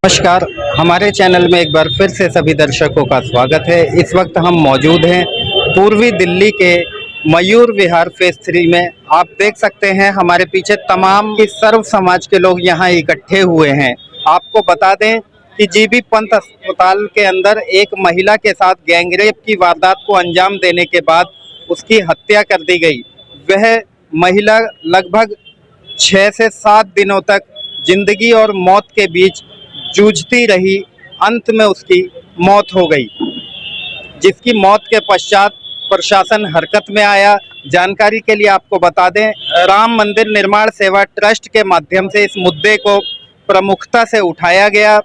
नमस्कार। हमारे चैनल में एक बार फिर से सभी दर्शकों का स्वागत है। इस वक्त हम मौजूद हैं पूर्वी दिल्ली के मयूर विहार फेज 3 में। आप देख सकते हैं हमारे पीछे तमाम सर्व समाज के लोग यहाँ इकट्ठे हुए हैं। आपको बता दें कि जीबी पंत अस्पताल के अंदर एक महिला के साथ गैंगरेप की वारदात को अंजाम देने के बाद उसकी हत्या कर दी गई। वह महिला लगभग 6 से 7 दिनों तक जिंदगी और मौत के बीच जूझती रही। अंत में उसकी मौत हो गई, जिसकी मौत के पश्चात प्रशासन हरकत में आया। जानकारी के लिए आपको बता दें, राम मंदिर निर्माण सेवा ट्रस्ट के माध्यम से इस मुद्दे को प्रमुखता से उठाया गया।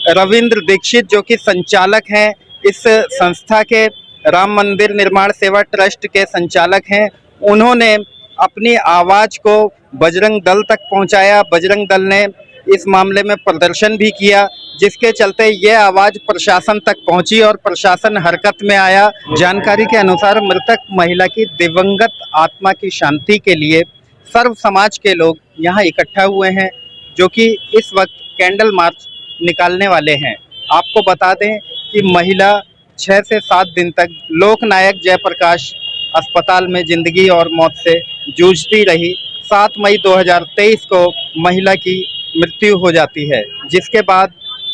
रविंद्र दीक्षित जो कि संचालक हैं इस संस्था के, राम मंदिर निर्माण सेवा ट्रस्ट के संचालक हैं, उन्होंने अपनी आवाज़ को बजरंग दल तक पहुंचाया। बजरंग दल ने इस मामले में प्रदर्शन भी किया, जिसके चलते यह आवाज़ प्रशासन तक पहुंची और प्रशासन हरकत में आया। जानकारी के अनुसार मृतक महिला की दिवंगत आत्मा की शांति के लिए सर्व समाज के लोग यहां इकट्ठा हुए हैं, जो कि इस वक्त कैंडल मार्च निकालने वाले हैं। आपको बता दें कि महिला 6 से 7 दिन तक लोकनायक जयप्रकाश अस्पताल में जिंदगी और मौत से जूझती रही। 7 मई 2023 को महिला की मृत्यु हो जाती है, जिसके बाद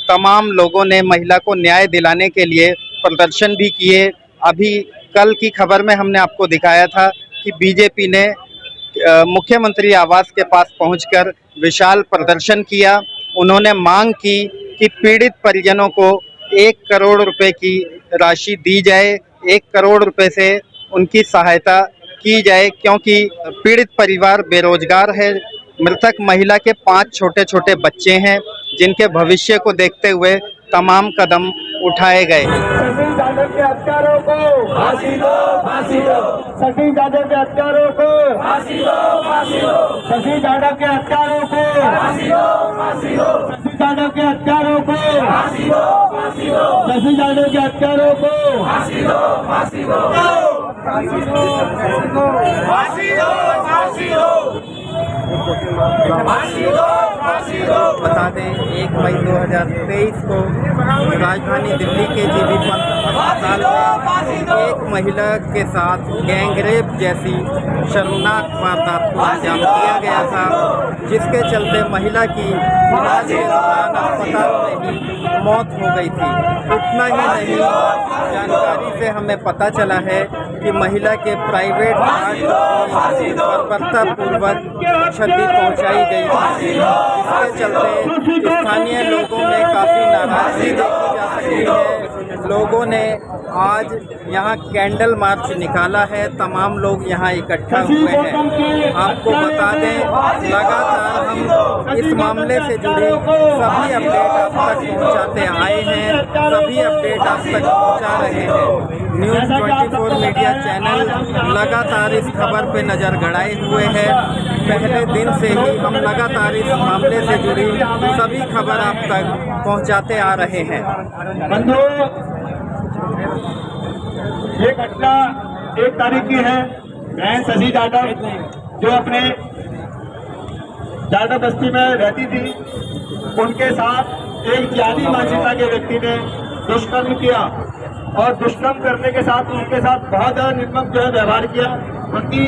तमाम लोगों ने महिला को न्याय दिलाने के लिए प्रदर्शन भी किए। अभी कल की खबर में हमने आपको दिखाया था कि बीजेपी ने मुख्यमंत्री आवास के पास पहुंचकर विशाल प्रदर्शन किया। उन्होंने मांग की कि पीड़ित परिजनों को 1 करोड़ रुपए की राशि दी जाए, 1 करोड़ रुपए से उनकी सहायता की जाए, क्योंकि पीड़ित परिवार बेरोजगार है। मृतक महिला के 5 छोटे छोटे बच्चे हैं, जिनके भविष्य को देखते हुए तमाम कदम उठाए गए। सचिन यादव के हत्यारों को फांसी दो, फांसी दो। सचिन यादव के हत्यारों को फांसी दो, फांसी दो। सचिन यादव के हत्यारों को फांसी दो, फांसी दो। सचिन यादव के हत्यारों को फांसी दो, फांसी दो। सचिन यादव के हत्यारों को फांसी दो, फांसी दो। फांसी दो, फांसी दो, फांसी दो। फांसी दो, फांसी दो। बता दें 1 मई 2023 को राजधानी दिल्ली के जीबी पंत अस्पताल में एक महिला के साथ गैंगरेप जैसी शर्मनाक वारदात को अंजाम दिया गया था, जिसके चलते महिला की इलाज के दौरान अस्पताल में ही मौत हो गई थी। उतना ही नहीं, जानकारी से हमें पता चला है कि महिला के प्राइवेट पार्ट को बर्बरतापूर्वक क्षति पहुंचाई गई थी, जिसके चलते स्थानीय लोगों में काफ़ी नाराजगी देखी जा सकती है। लोगों ने आज यहाँ कैंडल मार्च निकाला है, तमाम लोग यहाँ इकट्ठा हुए हैं। आपको बता दें, लगातार हम इस मामले से जुड़ी सभी अपडेट आप तक पहुँचाते आए हैं, सभी अपडेट आप तक पहुँचा रहे हैं। न्यूज़ 24 मीडिया चैनल लगातार इस खबर पे नज़र गड़ाए हुए है। पहले दिन से ही हम लगातार इस मामले से जुड़ी सभी खबर आप तक पहुंचाते आ रहे हैं। बंधुओं, ये घटना 1 तारीख की है। बहन शशि यादव जो अपने यादव बस्ती में रहती थी, उनके साथ एक जाति मानसिकता के व्यक्ति ने दुष्कर्म किया और दुष्कर्म करने के साथ उनके साथ बहुत ज्यादा निर्मम जो है व्यवहार किया। उनकी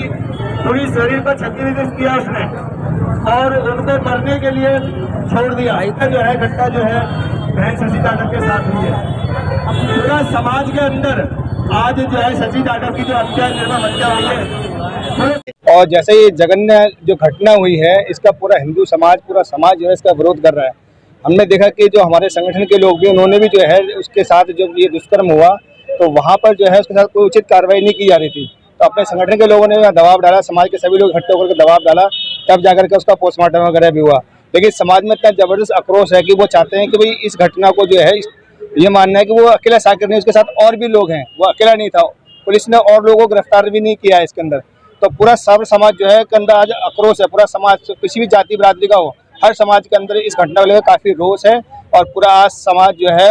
पूरी शरीर पर क्षति किया उसने और उनको मरने के लिए छोड़ दिया। जो है घटना जो है बहन शशि यादव के साथ हुई है। पूरा समाज के अंदर आज जो है शशि यादव की जो हत्या, निर्मम हत्या हुई है। और जैसे ये जघन्य जो घटना हुई है, इसका पूरा हिंदू समाज, पूरा समाज जो है इसका विरोध कर रहा है। हमने देखा कि जो हमारे संगठन के लोग भी, उन्होंने भी जो है उसके साथ जो ये दुष्कर्म हुआ, तो वहाँ पर जो है उसके साथ कोई उचित कार्रवाई नहीं की जा रही थी। तो अपने संगठन के लोगों ने दबाव डाला, समाज के सभी लोग इकट्ठे होकर दबाव डाला, तब जाकर के उसका पोस्टमार्टम वगैरह भी हुआ। लेकिन समाज में इतना जबरदस्त आक्रोश है कि वो चाहते हैं कि भाई इस घटना को जो है, ये मानना है कि वो अकेला साकिर नहीं, उसके साथ और भी लोग हैं, वो अकेला नहीं था। पुलिस ने और लोगों को गिरफ्तार भी नहीं किया है इसके अंदर। तो पूरा सर्व समाज जो है के अंदर आज आक्रोश है। पूरा समाज, किसी भी जाति बिरादरी का हो, हर समाज के अंदर इस घटना को लेकर काफ़ी रोष है। और पूरा आज समाज जो है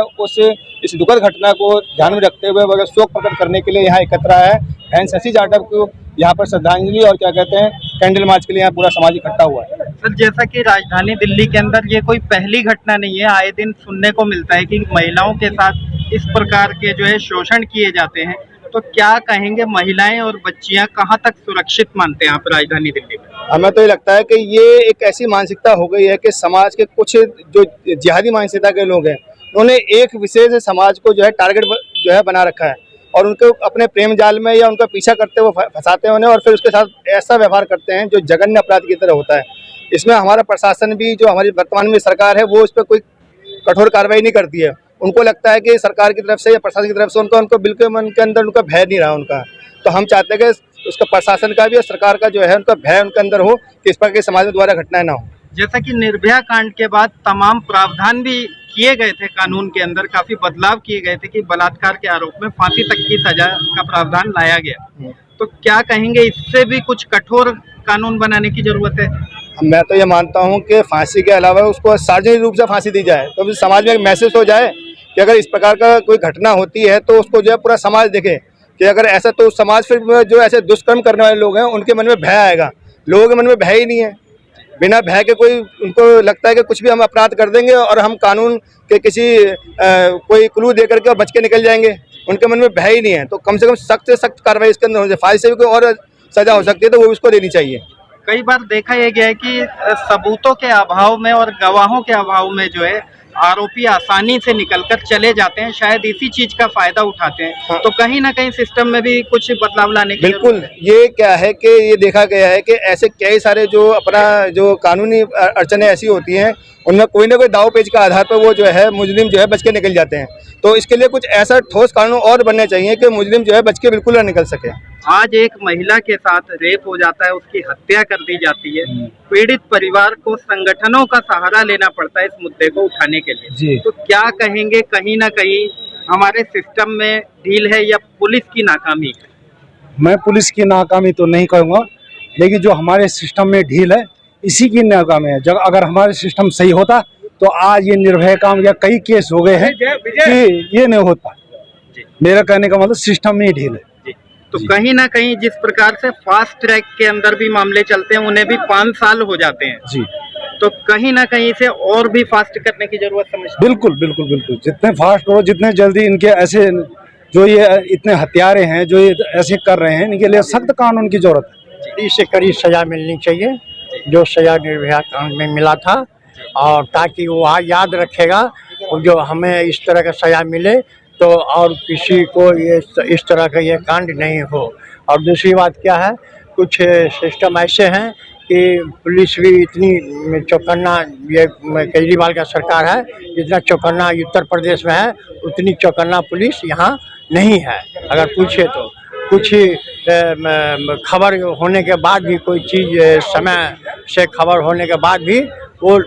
इस दुखद घटना को ध्यान में रखते हुए शोक प्रकट करने के लिए यहाँ एकत्र है। बहन शशि यादव को यहाँ पर श्रद्धांजलि और क्या कहते हैं कैंडल मार्च के लिए यहाँ पूरा समाज इकट्ठा हुआ है। सर, जैसा कि राजधानी दिल्ली के अंदर ये कोई पहली घटना नहीं है, आए दिन सुनने को मिलता है कि महिलाओं के साथ इस प्रकार के जो है शोषण किए जाते हैं। तो क्या कहेंगे, महिलाएं और बच्चियां कहाँ तक सुरक्षित मानते हैं आप राजधानी दिल्ली में? हमें तो ये लगता है कि ये एक ऐसी मानसिकता हो गई है कि समाज के कुछ जो जिहादी मानसिकता के लोग हैं, उन्होंने एक विशेष समाज को जो है टारगेट जो है बना रखा है और उनको अपने प्रेम जाल में या उनका पीछा करते हुए फंसाते हैं उन्हें, और फिर उसके साथ ऐसा व्यवहार करते हैं जो जघन्य अपराध की तरह होता है। इसमें हमारा प्रशासन भी, जो हमारी वर्तमान में सरकार है, वो इस पर कोई कठोर कार्रवाई नहीं करती है। उनको लगता है कि सरकार की तरफ से या प्रशासन की तरफ से उनको बिल्कुल मन के अंदर उनका भय नहीं रहा उनका। तो हम चाहते हैं कि उसका प्रशासन का भी और सरकार का जो है उनका भय उनके अंदर हो कि इस प्रकार के समाज में दोबारा घटनाएं ना हो। जैसा कि निर्भया कांड के बाद तमाम प्रावधान भी किए गए थे कानून के अंदर, काफी बदलाव किए गए थे कि बलात्कार के आरोप में फांसी तक की सजा का प्रावधान लाया गया। तो क्या कहेंगे, इससे भी कुछ कठोर कानून बनाने की जरूरत है? मैं तो ये मानता हूँ कि फांसी के अलावा उसको सार्वजनिक रूप से फांसी दी जाए, तो समाज में एक मैसेज हो जाए कि अगर इस प्रकार का कोई घटना होती है तो उसको जो है पूरा समाज देखे कि अगर ऐसा, तो समाज फिर जो ऐसे दुष्कर्म करने वाले लोग हैं उनके मन में भय आएगा। लोगों के मन में भय ही नहीं है, बिना भय के कोई, उनको लगता है कि कुछ भी हम अपराध कर देंगे और हम कानून के किसी कोई क्लू दे करके बच के निकल जाएंगे। उनके मन में भय ही नहीं है। तो कम से कम सख्त से सख्त कार्रवाई इसके अंदर हो जाए। फांसी से भी कोई और सजा हो सकती है तो वो उसको देनी चाहिए। कई बार देखा यह गया है कि सबूतों के अभाव में और गवाहों के अभाव में जो है आरोपी आसानी से निकलकर चले जाते हैं, शायद इसी चीज का फायदा उठाते हैं। हाँ। तो कहीं ना कहीं सिस्टम में भी कुछ बदलाव लाने की बिल्कुल। ये क्या है कि ये देखा गया है कि ऐसे कई सारे जो अपना जो कानूनी अड़चने ऐसी होती हैं, उनमें कोई ना कोई दाव पेच के आधार पर वो जो है मुजरिम जो है बच के निकल जाते हैं। तो इसके लिए कुछ ऐसा ठोस कानून और बनने चाहिए कि मुजरिम जो है बच के बिल्कुल ना निकल सके। आज एक महिला के साथ रेप हो जाता है, उसकी हत्या कर दी जाती है, पीड़ित परिवार को संगठनों का सहारा लेना पड़ता है इस मुद्दे को उठाने के लिए। तो क्या कहेंगे, कहीं ना कहीं हमारे सिस्टम में ढील है या पुलिस की नाकामी? मैं पुलिस की नाकामी तो नहीं कहूँगा, लेकिन जो हमारे सिस्टम में ढील है इसी की नाकामी है। जब अगर हमारे सिस्टम सही होता तो आज ये निर्भया काम या कई केस हो गए हैं कि ये नहीं होता। मेरा कहने का मतलब सिस्टम में ही ढील है। तो कहीं ना कहीं जिस प्रकार से फास्ट ट्रैक के अंदर भी मामले चलते हैं, उन्हें भी 5 साल हो जाते हैं जी, तो कहीं ना कहीं इसे और भी फास्ट करने की जरूरत समझते हैं। बिल्कुल बिल्कुल बिल्कुल। जितने फास्ट हो, जितने जल्दी इनके ऐसे जो ये इतने हत्यारे हैं जो ये ऐसे कर रहे हैं, इनके लिए सख्त कानून की जरूरत है। कड़ी से कड़ी सजा मिलनी चाहिए जो सजा निर्भया कांड में मिला था, और ताकि वो याद रखेगा और जो हमें इस तरह का सजा मिले तो और किसी को ये इस तरह का ये कांड नहीं हो। और दूसरी बात क्या है, कुछ सिस्टम ऐसे हैं कि पुलिस भी इतनी चौकन्ना, ये केजरीवाल का सरकार है, जितना चौकन्ना उत्तर प्रदेश में है उतनी चौकन्ना पुलिस यहाँ नहीं है। अगर पूछे तो कुछ खबर होने के बाद भी, कोई चीज़ समय से खबर होने के बाद भी वो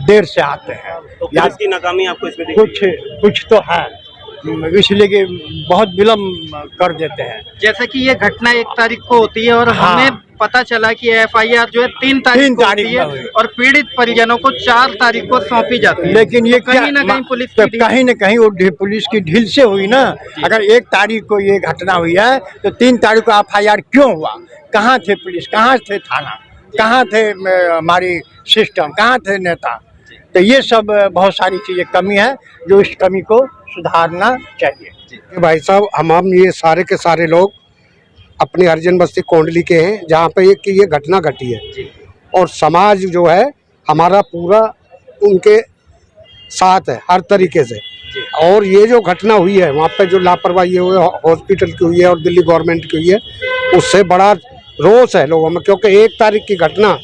देर से आते हैं। तो पुलिस की नाकामी आपको इसमें दिखती है? कुछ तो है, इसलिए कि बहुत विलम्ब कर देते हैं। जैसे कि ये घटना 1 तारीख को होती है और हाँ। हमें पता चला कि FIR जो है 3 तारीख को होती है और पीड़ित परिजनों को 4 तारीख को सौंपी जाती है। लेकिन ये कहीं ना कहीं पुलिस की कहीं न कहीं वो पुलिस की ढील से हुई ना। अगर 1 तारीख को ये घटना हुई है तो 3 तारीख को FIR क्यों हुआ? कहाँ थे पुलिस, कहाँ थे थाना, कहाँ थे हमारी सिस्टम, कहाँ थे नेता? तो ये सब बहुत सारी चीजें कमी है, जो इस कमी को सुधारना चाहिए। भाई साहब, हम ये सारे के सारे लोग अपनी हरिजन बस्ती कोंडली के हैं, जहाँ पे ये घटना घटी है, और समाज जो है हमारा पूरा उनके साथ है हर तरीके से। और ये जो घटना हुई है वहाँ पे जो लापरवाही हुई है हॉस्पिटल की हुई है और दिल्ली गवर्नमेंट की हुई है, उससे बड़ा रोष है लोगों में, क्योंकि 1 तारीख की घटना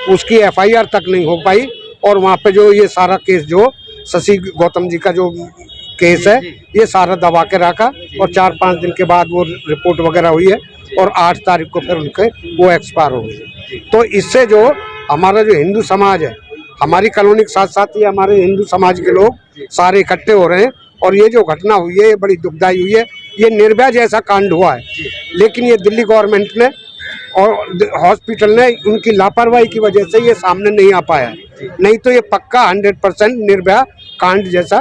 उसकी FIR तक नहीं हो पाई। और वहाँ पे जो ये सारा केस, जो शशि गौतम जी का जो केस है, ये सारा दबा के रखा और 4-5 दिन के बाद वो रिपोर्ट वगैरह हुई है और 8 तारीख को फिर उनके वो एक्सपायर हो गए। तो इससे जो हमारा जो हिंदू समाज है, हमारी कॉलोनी के साथ साथ ये हमारे हिंदू समाज के लोग सारे इकट्ठे हो रहे हैं। और ये जो घटना हुई है ये बड़ी दुखदायी हुई है। ये निर्भया जैसा कांड हुआ है, लेकिन ये दिल्ली गवर्नमेंट ने और हॉस्पिटल ने उनकी लापरवाही की वजह से ये सामने नहीं आ पाया है। नहीं तो ये पक्का 100% निर्भया कांड जैसा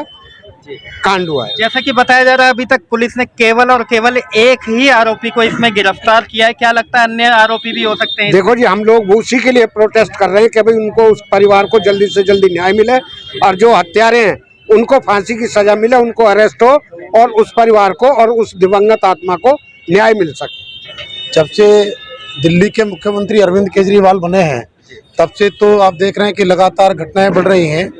कांड हुआ है। जैसा कि बताया जा रहा है अभी तक पुलिस ने केवल और केवल एक ही आरोपी को इसमें गिरफ्तार किया है, क्या लगता है अन्य आरोपी भी हो सकते हैं? देखो जी, हम लोग उसी के लिए प्रोटेस्ट कर रहे हैं कि भाई उनको, उस परिवार को जल्दी से जल्दी न्याय मिले और जो हत्यारे हैं उनको फांसी की सजा मिले, उनको अरेस्ट हो और उस परिवार को और उस दिवंगत आत्मा को न्याय मिल सके। जब से दिल्ली के मुख्यमंत्री अरविंद केजरीवाल बने हैं तब से तो आप देख रहे हैं कि लगातार घटनाएं बढ़ रही हैं।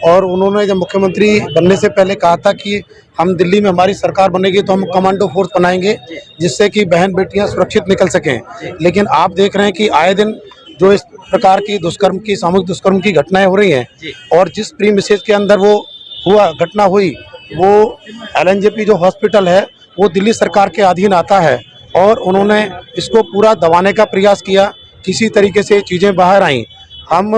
और उन्होंने जब मुख्यमंत्री बनने से पहले कहा था कि हम दिल्ली में हमारी सरकार बनेगी तो हम कमांडो फोर्स बनाएंगे जिससे कि बहन बेटियां सुरक्षित निकल सकें। लेकिन आप देख रहे हैं कि आए दिन जो इस प्रकार की दुष्कर्म की, सामूहिक दुष्कर्म की घटनाएं हो रही हैं और जिस प्रीमिसेस के अंदर वो घटना हुई, वो एलएनजेपी जो हॉस्पिटल है वो दिल्ली सरकार के अधीन आता है और उन्होंने इसको पूरा दबाने का प्रयास किया। किसी तरीके से चीज़ें बाहर आईं। हम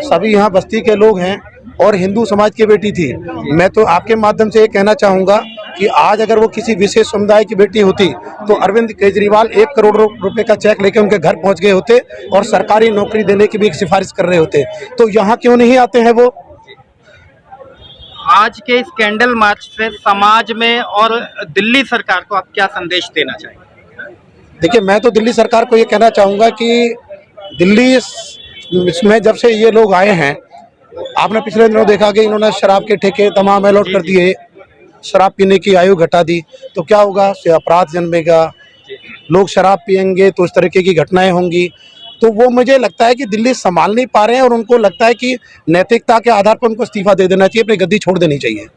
सभी यहाँ बस्ती के लोग हैं और हिंदू समाज की बेटी थी। मैं तो आपके माध्यम से ये कहना चाहूँगा कि आज अगर वो किसी विशेष समुदाय की बेटी होती तो अरविंद केजरीवाल 1 करोड़ रुपए का चेक लेके उनके घर पहुँच गए होते और सरकारी नौकरी देने की भी एक सिफारिश कर रहे होते। तो यहाँ क्यों नहीं आते हैं वो? आज के इस कैंडल मार्च से समाज में और दिल्ली सरकार को आप क्या संदेश देना चाहेंगे? देखिए, मैं तो दिल्ली सरकार को ये कहना चाहूँगा कि दिल्ली इसमें जब से ये लोग आए हैं, आपने पिछले दिनों देखा कि इन्होंने शराब के ठेके तमाम अलॉट कर दिए, शराब पीने की आयु घटा दी, तो क्या होगा? अपराध जन्मेगा, लोग शराब पियेंगे तो इस तरीके की घटनाएं होंगी। तो वो मुझे लगता है कि दिल्ली संभाल नहीं पा रहे हैं और उनको लगता है कि नैतिकता के आधार पर उनको इस्तीफा दे देना चाहिए, अपनी गद्दी छोड़ देनी चाहिए।